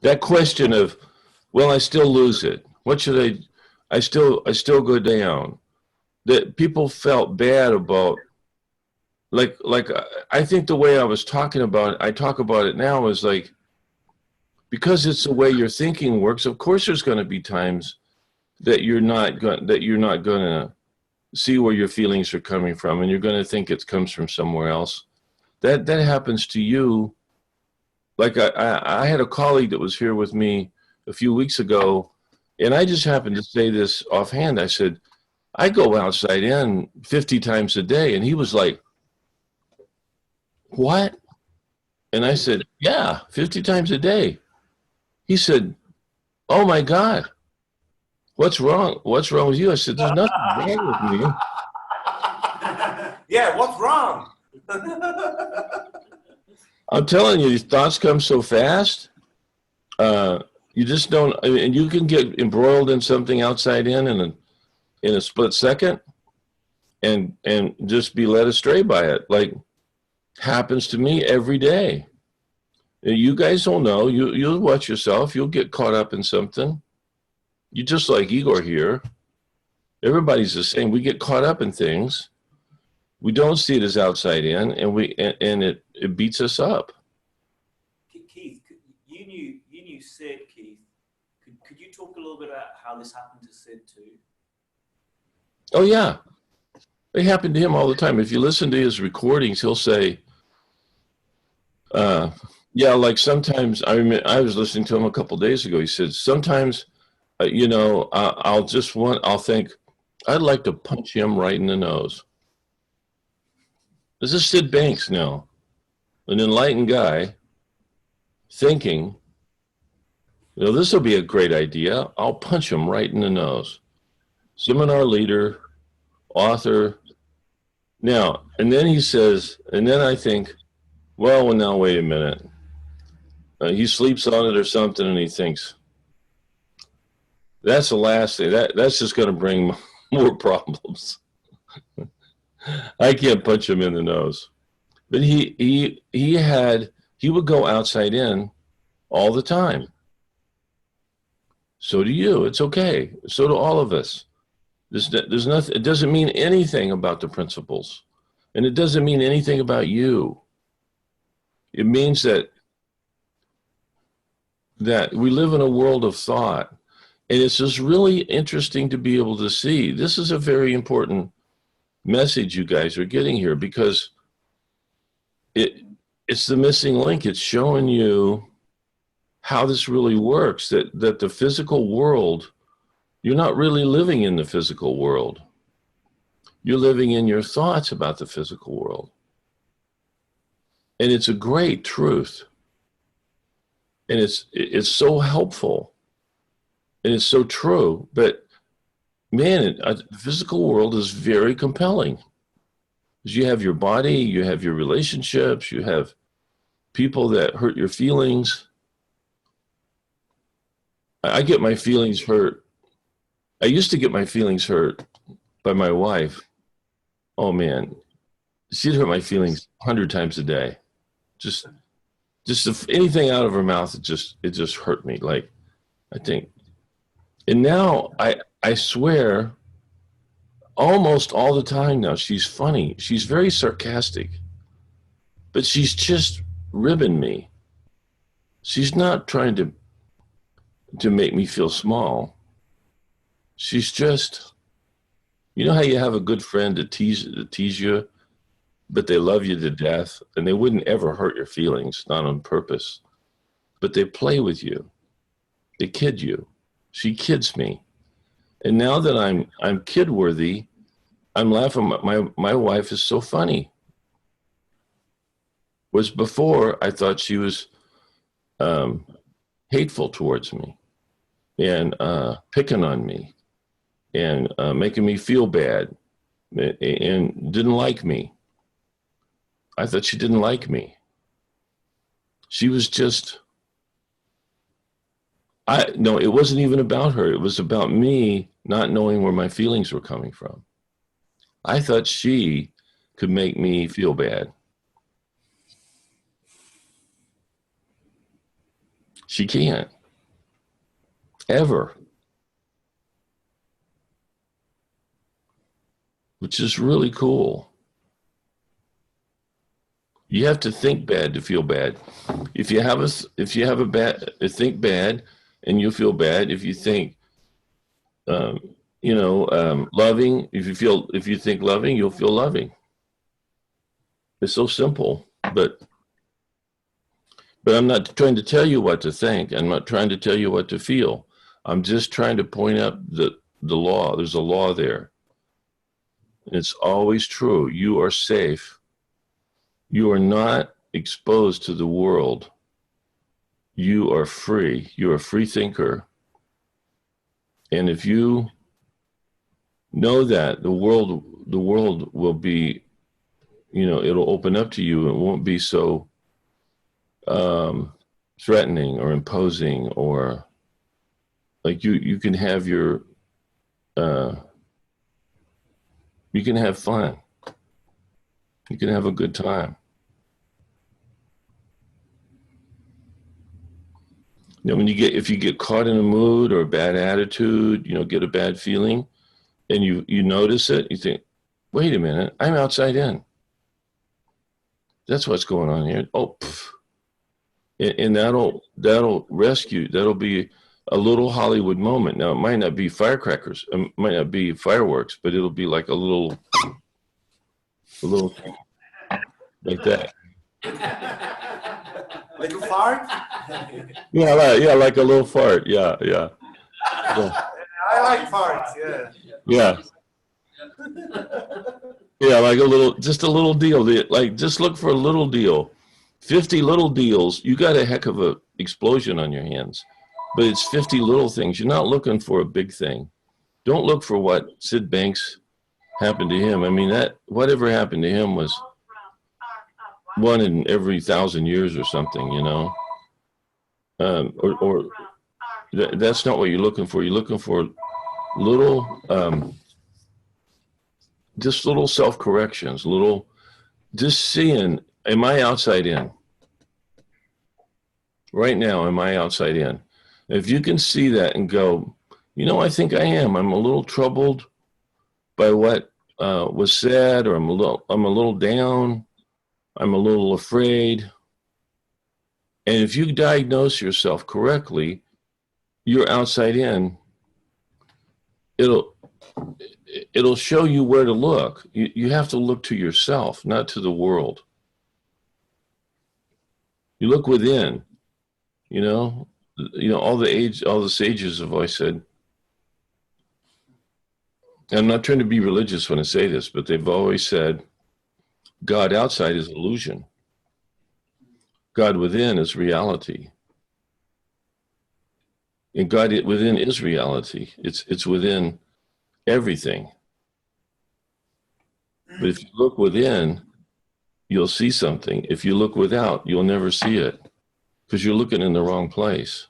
That question of, well, I still lose it. What should I still go down. That people felt bad about, like I think the way I was talking about it, I talk about it now is like, because it's the way your thinking works, of course there's going to be times that you're not going to see where your feelings are coming from, and you're going to think it comes from somewhere else. That happens to you. Like I had a colleague that was here with me a few weeks ago, and I just happened to say this offhand. I said, I go outside in 50 times a day. And he was like, what? And I said, yeah, 50 times a day. He said, oh my God, what's wrong? What's wrong with you? I said, there's nothing wrong with me. Yeah, what's wrong? I'm telling you, these thoughts come so fast. You just don't, and you can get embroiled in something outside in a split second, and just be led astray by it. Like, happens to me every day. You guys don't know. You'll watch yourself. You'll get caught up in something. You just like Igor here. Everybody's the same. We get caught up in things. We don't see it as outside in, and it beats us up. Keith, you knew Sid, Keith. Could you talk a little bit about how this happened to Sid too? Oh yeah, it happened to him all the time. If you listen to his recordings, he'll say, yeah, like sometimes I was listening to him a couple days ago. He said sometimes, I'll think I'd like to punch him right in the nose. This is Sid Banks now, an enlightened guy, thinking, this will be a great idea. I'll punch him right in the nose. Seminar leader, author. Now, and then he says, and then I think, well, now wait a minute. He sleeps on it or something, and he thinks, that's the last thing. That's just going to bring more problems. I can't punch him in the nose. But he would go outside in all the time. So do you. It's okay. So do all of us. There's nothing. It doesn't mean anything about the principles, and it doesn't mean anything about you. It means that we live in a world of thought, and it's just really interesting to be able to see. This is a very important message you guys are getting here, because it's the missing link. It's showing you how this really works, that the physical world, you're not really living in the physical world. You're living in your thoughts about the physical world. And it's a great truth. And it's so helpful. And it's so true. But man, the physical world is very compelling. Because you have your body, you have your relationships, you have people that hurt your feelings. I get my feelings hurt. I used to get my feelings hurt by my wife. Oh man, she'd hurt my feelings 100 times a day. Just if anything out of her mouth, it just hurt me. Like, I think. And now I swear, almost all the time now, she's funny. She's very sarcastic, but she's just ribbing me. She's not trying to make me feel small. She's just, how you have a good friend to tease you, but they love you to death, and they wouldn't ever hurt your feelings, not on purpose, but they play with you. They kid you. She kids me. And now that I'm kid worthy, I'm laughing. My wife is so funny. Was before I thought she was hateful towards me, and picking on me, and making me feel bad, and didn't like me. I thought she didn't like me. She was just, no, it wasn't even about her. It was about me not knowing where my feelings were coming from. I thought she could make me feel bad. She can't. Ever. Which is really cool. You have to think bad to feel bad. If you have a bad, think bad, and you feel bad. If you think, loving, if you think loving, you'll feel loving. It's so simple, but I'm not trying to tell you what to think. I'm not trying to tell you what to feel. I'm just trying to point out the law. There's a law there. It's always true. You are safe. You are not exposed to the world. You are free. You're a free thinker. And if you know that, the world will be, it'll open up to you. It won't be so threatening or imposing, or like you can have your, you can have fun. You can have a good time. If you get caught in a mood or a bad attitude, get a bad feeling, and you notice it, you think, wait a minute, I'm outside in. That's what's going on here. Oh, pff. And that'll rescue. That'll be a little Hollywood moment. Now, it might not be firecrackers, it might not be fireworks, but it'll be like a little like that. Like a fart? Yeah, like a little fart. Yeah. I like farts, Yeah. Yeah, like just a little deal. Like, just look for a little deal. 50 little deals, you got a heck of a explosion on your hands. But it's 50 little things. You're not looking for a big thing. Don't look for what Sid Banks happened to him. I mean, whatever happened to him was one in every 1,000 years or something, that's not what you're looking for. You're looking for little, just little self-corrections, just seeing, am I outside in? Right now, am I outside in? If you can see that and go, I think I am. I'm a little troubled by what was said, or I'm a little down. I'm a little afraid. And if you diagnose yourself correctly, you're outside in. It'll show you where to look. You have to look to yourself, not to the world. You look within. All the sages have always said. I'm not trying to be religious when I say this, but they've always said, God outside is illusion. God within is reality. And God within is reality. It's within everything. But if you look within, you'll see something. If you look without, you'll never see it, because you're looking in the wrong place.